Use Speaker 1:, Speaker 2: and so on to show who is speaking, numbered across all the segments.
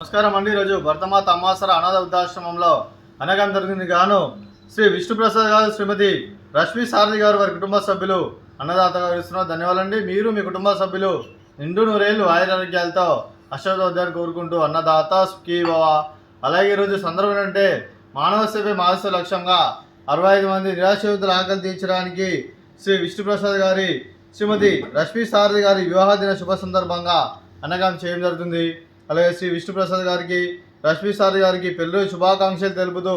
Speaker 1: నమస్కారం అండి. ఈరోజు భరతమాత అమాసర అనాథ వృద్ధాశ్రమంలో అనగం జరిగింది గాను శ్రీ విష్ణుప్రసాద్ గారు, శ్రీమతి రష్మి సారథి గారు, వారి కుటుంబ సభ్యులు అన్నదాతగా ఇస్తున్నారు. ధన్యవాదాలండి. మీరు మీ కుటుంబ సభ్యులు నిండు నూరేళ్లు ఆయురారోగ్యాలతో అష్టోద్ధాన్ని కోరుకుంటూ అన్నదాత సుఖీభవ. అలాగే ఈరోజు సందర్భం ఏంటంటే మానవ సేవే మానవ లక్ష్యంగా 65 మంది నిరాశ్రితుల ఆకలి తీర్చడానికి శ్రీ విష్ణుప్రసాద్ గారి, శ్రీమతి రష్మి సారథి గారి వివాహ దిన శుభ సందర్భంగా అన్నదానం చేయడం జరుగుతుంది. అలాగే శ్రీ విష్ణుప్రసాద్ గారికి, రష్మి సారథి గారికి పెళ్లి శుభాకాంక్షలు తెలుపుతూ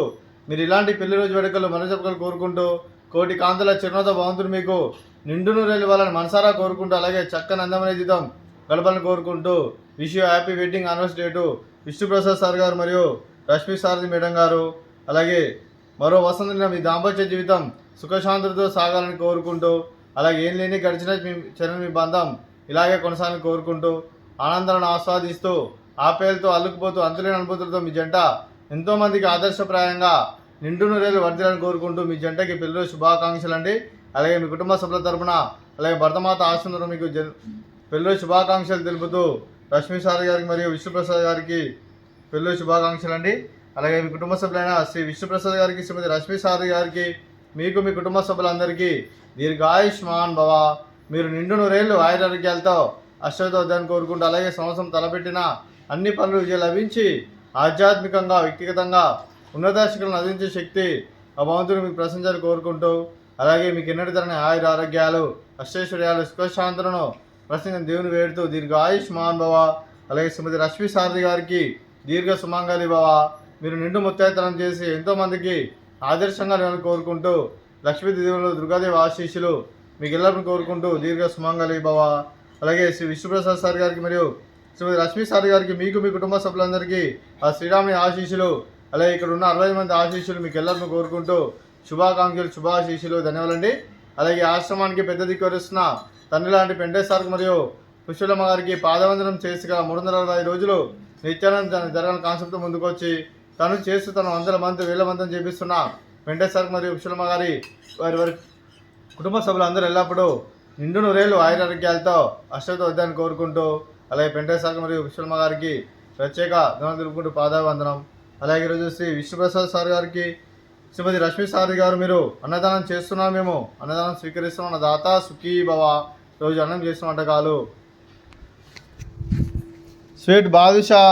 Speaker 1: మీరు ఇలాంటి పెళ్లి రోజు వేడుకలు మనోజపకలు కోరుకుంటూ కోటి కాంతుల చిరునత భవంతుడు మీకు నిండు నూరేళ్ళు వాళ్ళని మనసారా కోరుకుంటూ అలాగే చక్కని అందమైన జీతం గడపాలని కోరుకుంటూ wish you happy wedding anniversary to Vishnu Prasad sir గారు మరియు రష్మి సారథి మేడం గారు. అలాగే మరో వసంత మీ దాంపత్య జీవితం సుఖశాంతులతో సాగాలని కోరుకుంటూ అలాగే ఏం లేని గడిచిన మీ బంధం ఇలాగే కొనసాగాలని కోరుకుంటూ ఆనందాలను ఆస్వాదిస్తూ ఆప్యాయలతో అల్లుకుపోతూ అంతులేని అనుభూతులతో మీ జంట ఎంతోమందికి ఆదర్శప్రాయంగా నిండు నూరేళ్ళు వర్ధిల్లాలని కోరుకుంటూ మీ జంటకి పెళ్లి శుభాకాంక్షలు అండి. అలాగే మీ కుటుంబ సభ్యుల తరపున అలాగే భరతమాత ఆశ్రమంలో మీకు పెళ్లి శుభాకాంక్షలు తెలుపుతూ రష్మి సారథి గారికి మరియు విష్ణుప్రసాద్ గారికి పెళ్లి శుభాకాంక్షలు అండి. అలాగే మీ కుటుంబ సభ్యులైన శ్రీ విష్ణుప్రసాద్ గారికి, శ్రీమతి రష్మి సారథి గారికి, మీకు మీ కుటుంబ సభ్యులందరికీ దీర్ఘాయుష్మాన్ భవ. మీరు నిండు నూరేళ్ళు ఆయురారోగ్యాలతో అష్టోద్ధాన్ని కోరుకుంటూ అలాగే సంవత్సరం తలపెట్టిన అన్ని పనులు విజయం లభించి ఆధ్యాత్మికంగా వ్యక్తిగతంగా ఉన్నతాశిఖలను అందించే శక్తి ఆ భగవంతుడు మీకు ప్రశంసలు కోరుకుంటూ అలాగే మీకు ఎన్నటి తరని ఆయుర ఆరోగ్యాలు అష్టైశ్వర్యాలు సుఖశాంతులను ప్రసంగం దేవుని వేడుతూ దీర్ఘ ఆయుష్మాన్ భవ. అలాగే శ్రీమతి రష్మి సారథి గారికి దీర్ఘ సుమంగళి భవ. మీరు నిండు ముత్తైతనం చేసి ఎంతోమందికి ఆదర్శంగా నేను కోరుకుంటూ లక్ష్మీ దేవులు దుర్గాదేవి ఆశీస్సులు మీకు ఎల్లరిని కోరుకుంటూ దీర్ఘ సుమంగళి భవ. అలాగే శ్రీ విష్ణుప్రసాద్ సార్ గారికి మరియు శ్రీమతి రష్మి సార్ గారికి, మీకు మీ కుటుంబ సభ్యులందరికీ ఆ శ్రీరాముని ఆశీస్సులు అలాగే ఇక్కడ ఉన్న 60 మంది ఆశీస్సులు మీకు ఎల్లరిని కోరుకుంటూ శుభాకాంక్షలు శుభాశీస్సులు ధన్యవాదాలండి. అలాగే ఆశ్రమానికి పెద్ద దిక్కు వరుస్తున్న తండ్రి లాంటి పెంటే సార్కి మరియు పుష్పలమ్మ గారికి పాదవందనం చేసి 365 రోజులు నిత్యానంద జరగని కాన్సెప్ట్ ముందుకొచ్చి తను చేస్తూ తను 100 మంది 1000 మందిని చేపిస్తున్న పెంటే సార్కి మరియు పుష్పలమ్మ గారి వారి కుటుంబ సభ్యులందరూ ఎల్లప్పుడూ నిండు నూరేళ్ళు ఆయురారోగ్యాలతో అష్టోద్ధాన్ని కోరుకుంటూ అలాగే పెంటే సార్ మరియు విశ్వమ్మ గారికి ప్రత్యేక ధనం తెలుపుకుంటూ పాదావందనం. అలాగే ఈరోజు శ్రీ విష్ణుప్రసాద్ సార్ గారికి, శ్రీమతి రష్మి సారథి గారు మీరు అన్నదానం చేస్తున్నాం, మేము అన్నదానం స్వీకరిస్తున్నాం, దాత సుఖీ భవ. రోజు అన్నం చేసిన వంటకాలు స్వీట్ బాదుషా,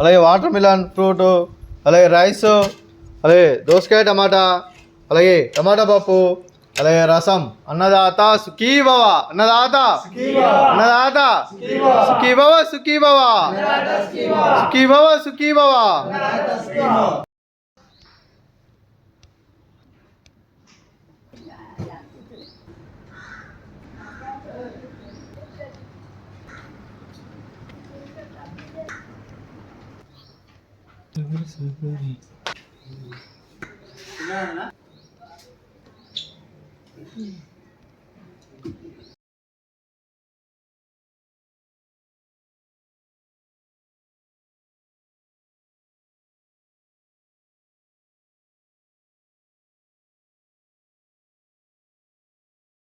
Speaker 1: అలాగే వాటర్ మిలన్ ఫ్రూట్, అలాగే రైస్, అలాగే దోసకాయ టమాటా, అలాగే టమాటా పప్పు, అలాగే రసం. అన్నదాత సుఖీ భవ, అన్నదాత అన్నదాత సుఖీ భవ, సుఖీ భవ, సుఖీ భవ, సుఖీ భవ.